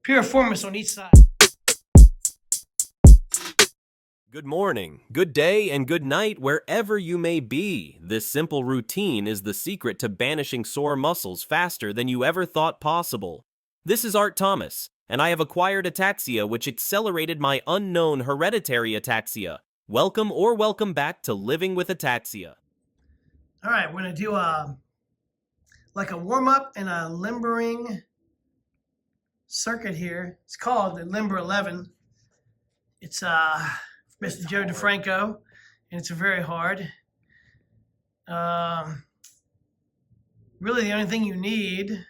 piriformis on each side. Good morning, good day, and good night wherever you may be. This simple routine is the secret to banishing sore muscles faster than you ever thought possible. This is Art Thomas, and I have acquired ataxia, which accelerated my unknown hereditary ataxia. Welcome back to Living with Ataxia. All right, we're going to do like a warm-up and a limbering circuit here. It's called the Limber 11. It's Mr. Joe DeFranco, and it's very hard. Really, the only thing you need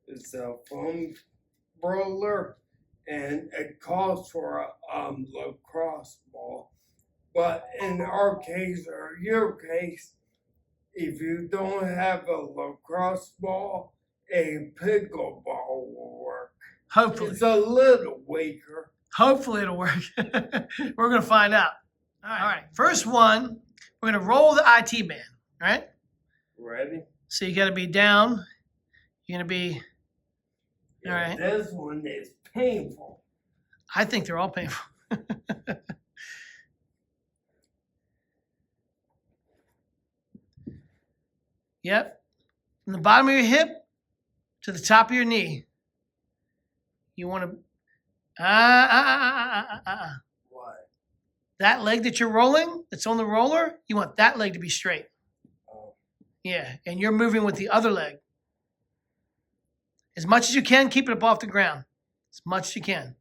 is a foam roller, and it calls for a lacrosse ball. But in our case, or your case, if you don't have a lacrosse ball, a pickleball will work. Hopefully. It's a little weaker. Hopefully it'll work. We're going to find out. All right. First one, we're going to roll the IT band. All right? Ready? So you got to be down. You're going to be, all right. This one is painful. I think they're all painful. Yep. From the bottom of your hip to the top of your knee. You want to, What? that leg that you're rolling, that's on the roller, you want that leg to be straight. Oh. Yeah, and you're moving with the other leg. As much as you can, keep it up off the ground. As much as you can.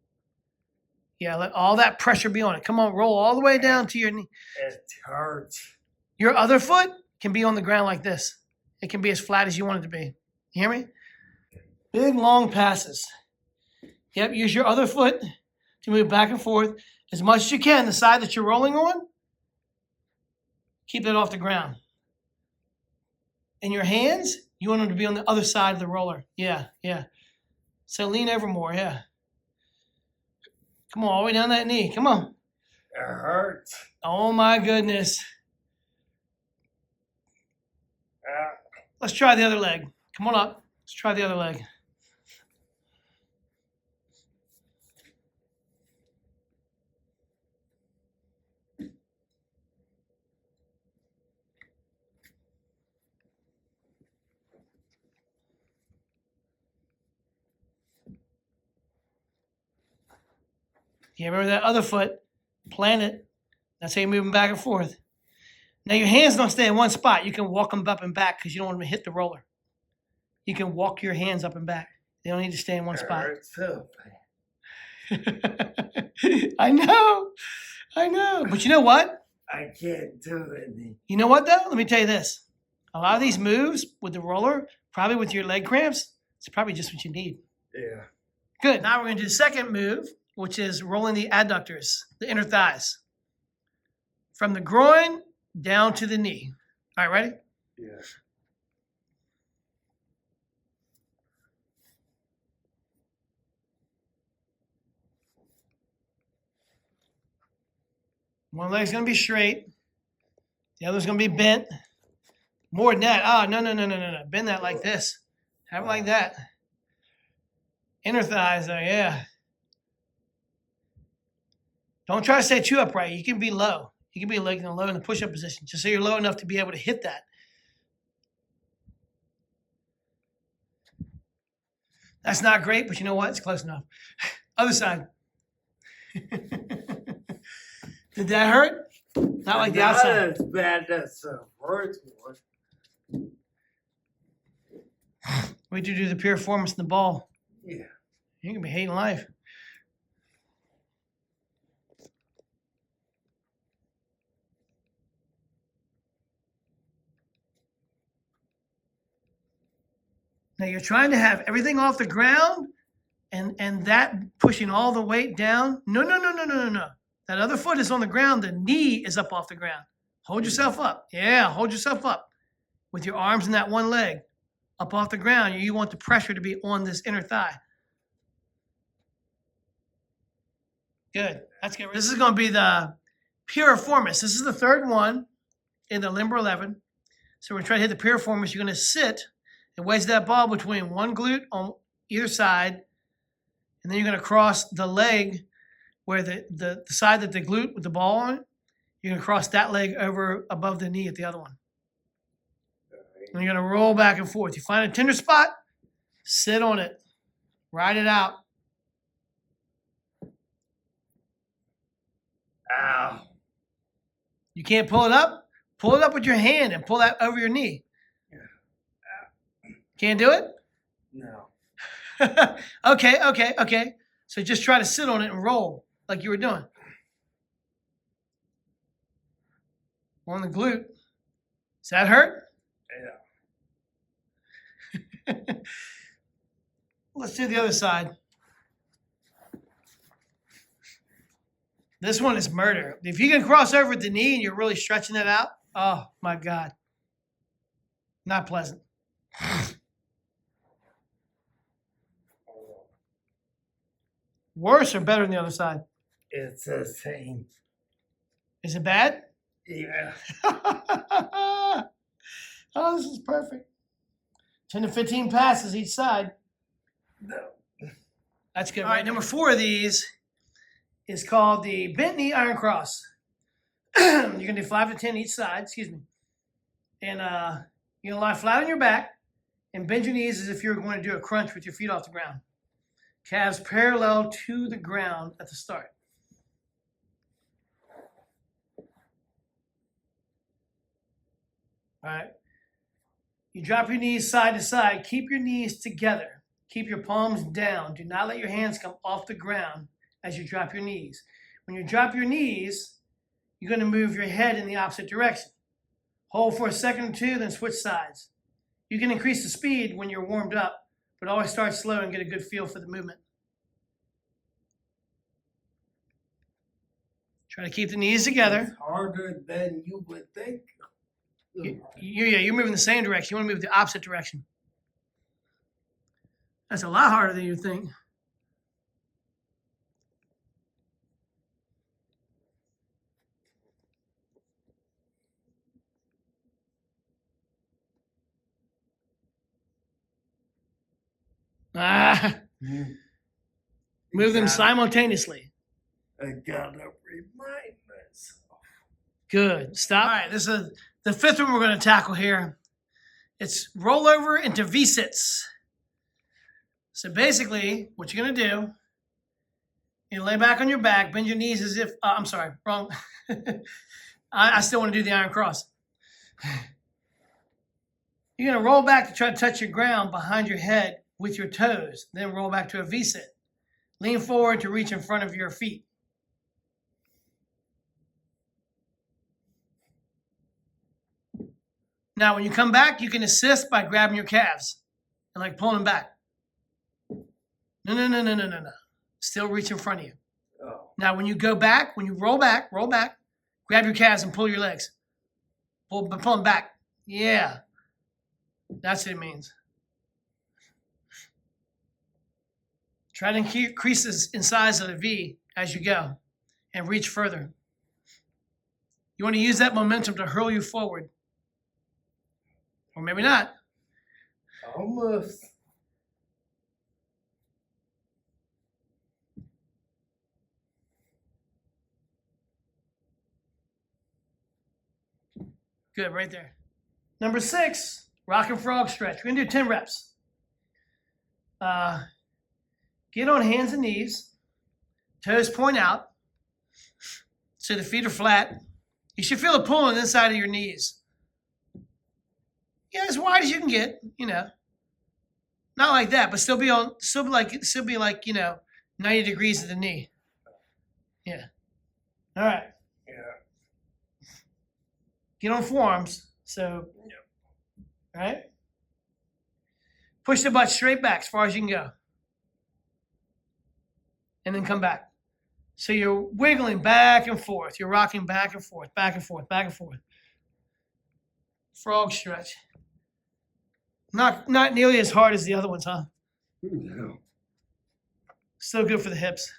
Yeah, let all that pressure be on it. Come on, roll all the way down to your knee. It hurts. Your other foot can be on the ground like this. It can be as flat as you want it to be. You hear me? Big, long passes. Yep, use your other foot to move back and forth as much as you can. The side that you're rolling on, keep it off the ground. And your hands, you want them to be on the other side of the roller. Yeah. So lean over more, yeah. Come on, all the way down that knee. Come on. It hurts. Oh my goodness. Let's try the other leg. Come on up. Let's try the other leg. Yeah, remember that other foot? Plant it. That's how you're moving back and forth. Now your hands don't stay in one spot. You can walk them up and back because you don't want them to hit the roller. You can walk your hands up and back. They don't need to stay in one spot. Hurts too. I know. But you know what? I can't do it. You know what, though? Let me tell you this. A lot of these moves with the roller, probably with your leg cramps, it's probably just what you need. Yeah. Good. Now we're going to do the second move, which is rolling the adductors, the inner thighs. From the groin down to the knee. All right, ready? Yeah. One leg's going to be straight. The other's going to be bent. More than that. Oh, no. Bend that like this. Have it like that. Inner thighs, though, yeah. Don't try to stay too upright. You can be low. You can be like low in the push-up position, just so you're low enough to be able to hit that. That's not great, but you know what? It's close enough. Other side. Did that hurt? Not like the outside. Not as bad as the first one. We do the piriformis in the ball. Yeah. You're going to be hating life. Now you're trying to have everything off the ground and that pushing all the weight down. No. That other foot is on the ground. The knee is up off the ground. Hold yourself up. Yeah, hold yourself up with your arms and that one leg up off the ground. You want the pressure to be on this inner thigh. Good. That's good. This is going to be the piriformis. This is the third one in the Limber 11. So we're trying to hit the piriformis. You're going to sit and wedge that ball between one glute on either side And then you're going to cross the leg where the side that the glute with the ball on it, you're going to cross that leg over above the knee at the other one. And you're going to roll back and forth. You find a tender spot, sit on it, ride it out. Ow. You can't pull it up? Pull it up with your hand and pull that over your knee. Can't do it? No. Okay. So just try to sit on it and roll like you were doing. On the glute. Does that hurt? Yeah. Let's do the other side. This one is murder. If you can cross over at the knee and you're really stretching that out, oh my God. Not pleasant. Worse or better than the other side? It's the same. Is it bad? Yeah. Oh, this is perfect. 10 to 15 passes each side. No. That's good. All right, number 4 of these is called the bent knee iron cross. You're going to do 5 to 10 each side, And you're going to lie flat on your back and bend your knees as if you're going to do a crunch with your feet off the ground. Calves parallel to the ground at the start. All right. You drop your knees side to side. Keep your knees together. Keep your palms down. Do not let your hands come off the ground as you drop your knees. When you drop your knees, you're going to move your head in the opposite direction. Hold for a second or two, then switch sides. You can increase the speed when you're warmed up, but always start slow and get a good feel for the movement. Try to keep the knees together. It's harder than you would think. You're moving the same direction. You want to move the opposite direction. That's a lot harder than you think. Move them simultaneously. I gotta remind myself. Good. Stop. All right, this is the 5th one we're going to tackle here. It's rollover into V-sits. So basically, what you're going to do, you lay back on your back, bend your knees as if, I'm sorry, wrong. I still want to do the iron cross. You're going to roll back to try to touch your ground behind your head with your toes, then roll back to a V-sit. Lean forward to reach in front of your feet. Now, when you come back, you can assist by grabbing your calves and like pulling them back. No. Still reach in front of you. Oh. Now, when you go back, when you roll back, grab your calves and pull your legs. Pull them back. Yeah. That's what it means. Try to increase in size of the V as you go and reach further. You want to use that momentum to hurl you forward. Or maybe not. Almost. Good, right there. Number 6, rock and frog stretch. We're going to do 10 reps. Get on hands and knees. Toes point out. So the feet are flat. You should feel a pull on the inside of your knees. Yeah, as wide as you can get, Not like that, but still be like 90 degrees at the knee. Yeah. All right. Yeah. Get on forearms. So, all right. Push the butt straight back as far as you can go. And then come back. So you're wiggling back and forth. You're rocking back and forth, back and forth, back and forth. Frog stretch. Not nearly as hard as the other ones, huh? No. Still good for the hips,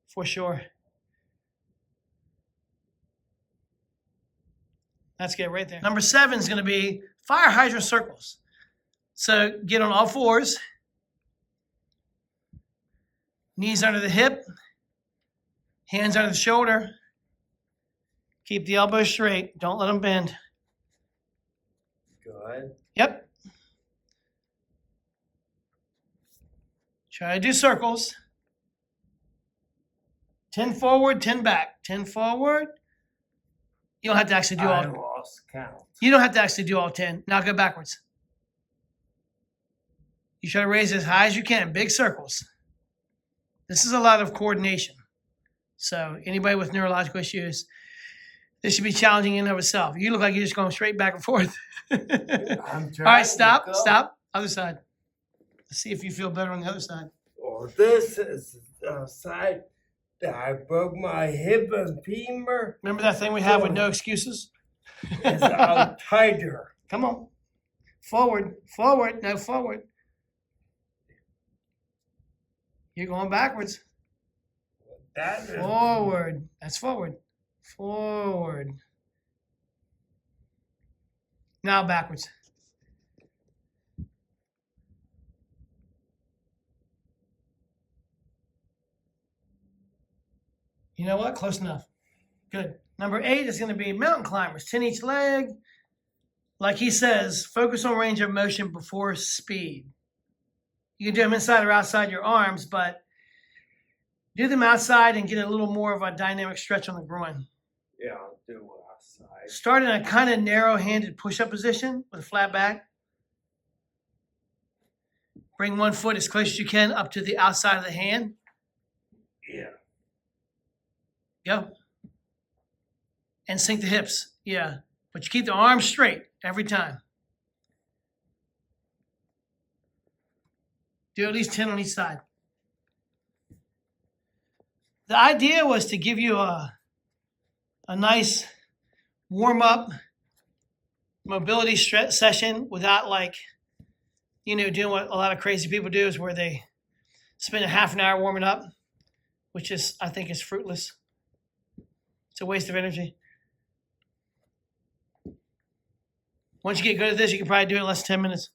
for sure. That's good right there. Number 7 is going to be fire hydrant circles. So get on all fours. Knees under the hip, hands under the shoulder. Keep the elbows straight. Don't let them bend. Good. Yep. Try to do circles. 10 forward, 10 back. 10 forward. You don't have to actually do I all. lost count. You don't have to actually do all 10. Now go backwards. You try to raise as high as you can. Big circles. This is a lot of coordination. So anybody with neurological issues, this should be challenging in and of itself. You look like you're just going straight back and forth. I'm All trying right, to stop, go. stop. Other side. Let's see if you feel better on the other side. Well, this is the side that I broke my hip and femur. Remember that thing we have with no excuses? It's out tighter. Come on. Forward, forward, no forward. You're going backwards. That is Forward. That's forward. Forward. Now backwards. You know what? Close enough. Good. Number 8 is going to be mountain climbers. 10 each leg. Like he says, focus on range of motion before speed. You can do them inside or outside your arms, but do them outside and get a little more of a dynamic stretch on the groin. Yeah, I'll do it outside. Start in a kind of narrow-handed push-up position with a flat back. Bring one foot as close as you can up to the outside of the hand. Yeah. Go. And sink the hips. Yeah. But you keep the arms straight every time. Do at least 10 on each side. The idea was to give you a nice warm-up mobility stretch session without doing what a lot of crazy people do is where they spend a half an hour warming up, which is, I think, is fruitless. It's a waste of energy. Once you get good at this, you can probably do it in less than 10 minutes.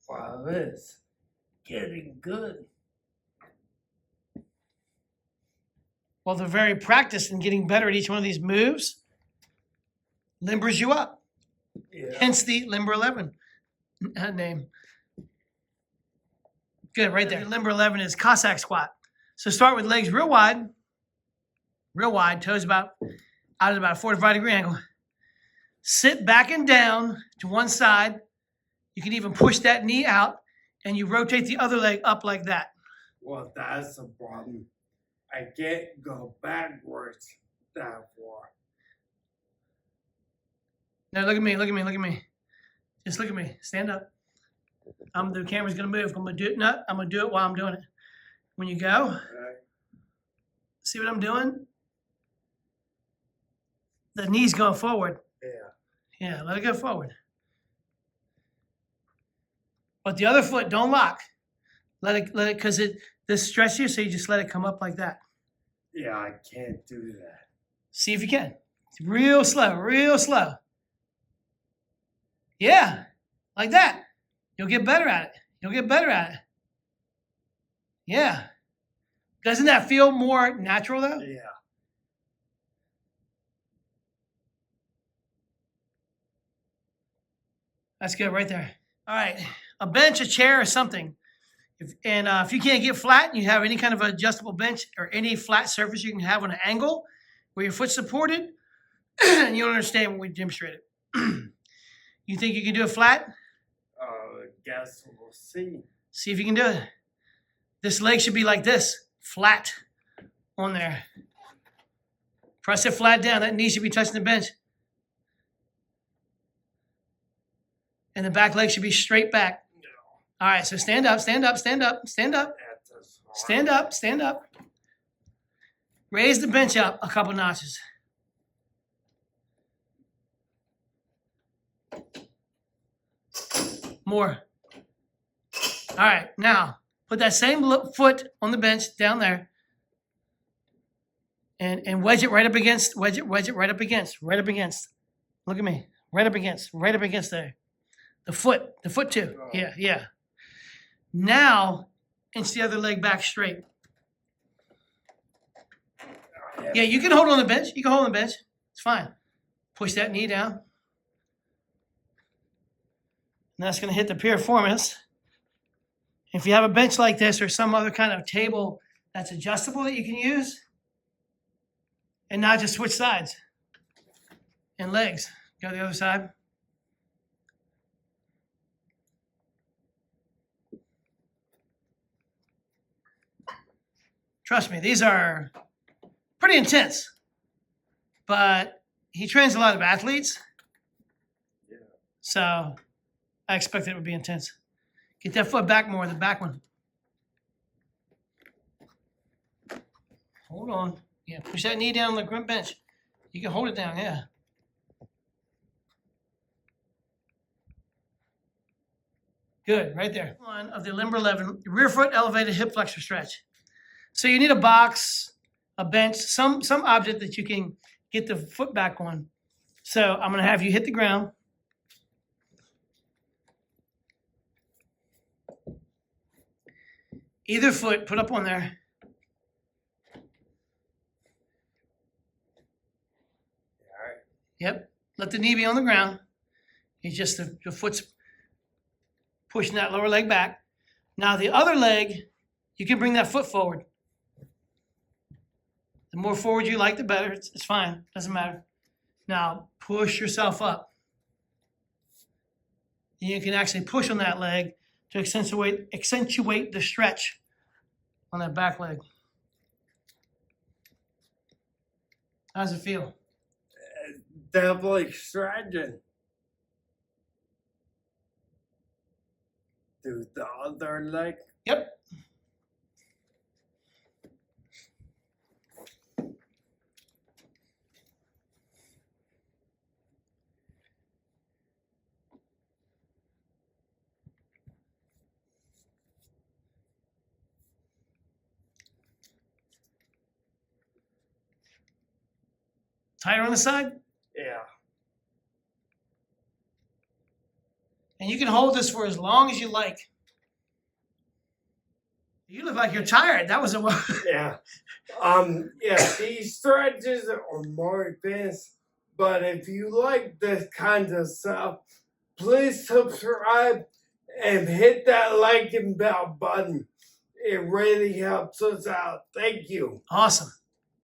Wow, this getting good. Well, the very practice in getting better at each one of these moves limbers you up. Yeah. Hence the Limber 11 name. Good, right there. Limber 11 is Cossack squat. So start with legs real wide, toes out at about a 45-degree angle. Sit back and down to one side. You can even push that knee out, and you rotate the other leg up like that. Well, that's the problem. I can't go backwards that far. Now look at me, look at me, look at me. Just look at me. Stand up. The camera's gonna move. I'm gonna do it. No, I'm gonna do it while I'm doing it. When you go, Right? see what I'm doing? The knee's going forward. Yeah. Yeah, let it go forward. But the other foot, don't lock. Let it, because this stretches you, so you just let it come up like that. Yeah, I can't do that. See if you can. It's real slow, real slow. Yeah, like that. You'll get better at it. You'll get better at it. Yeah. Doesn't that feel more natural though? Yeah. That's good right there. All right. A bench, a chair, or something. If you can't get flat, you have any kind of adjustable bench or any flat surface you can have on an angle where your foot's supported, and you'll understand when we demonstrate it. You think you can do it flat? Guess we'll see. See if you can do it. This leg should be like this, flat on there. Press it flat down. That knee should be touching the bench. And the back leg should be straight back. All right, so stand up, stand up, stand up, stand up, That's hard. stand up, stand up. Raise the bench up a couple notches. More. All right, now put that same foot on the bench down there and wedge it right up against, wedge it right up against. Look at me, right up against there. The foot too. Yeah. Now, inch the other leg back straight. Yeah, you can hold on the bench. You can hold on the bench. It's fine. Push that knee down. And that's going to hit the piriformis. If you have a bench like this or some other kind of table that's adjustable that you can use, and not just switch sides and legs. Go to the other side. Trust me, these are pretty intense. But he trains a lot of athletes. Yeah. So I expect it would be intense. Get that foot back more, the back one. Hold on. Yeah, push that knee down on the grunt bench. You can hold it down, yeah. Good, right there. One of the limber 11, rear foot elevated hip flexor stretch. So you need a box, a bench, some object that you can get the foot back on. So I'm gonna have you hit the ground. Either foot, put up on there. Yep. Let the knee be on the ground. It's just the foot's pushing that lower leg back. Now the other leg, you can bring that foot forward. The more forward you like, the better. It's fine. Doesn't matter. Now push yourself up. You can actually push on that leg to accentuate the stretch on that back leg. How does it feel? Definitely stretching. Do the other leg. Yep. Tighter on the side? Yeah. And you can hold this for as long as you like. You look like you're tired. That was a Yeah. Yeah, these stretches are more advanced, but if you like this kind of stuff, please subscribe and hit that like and bell button. It really helps us out. Thank you. Awesome.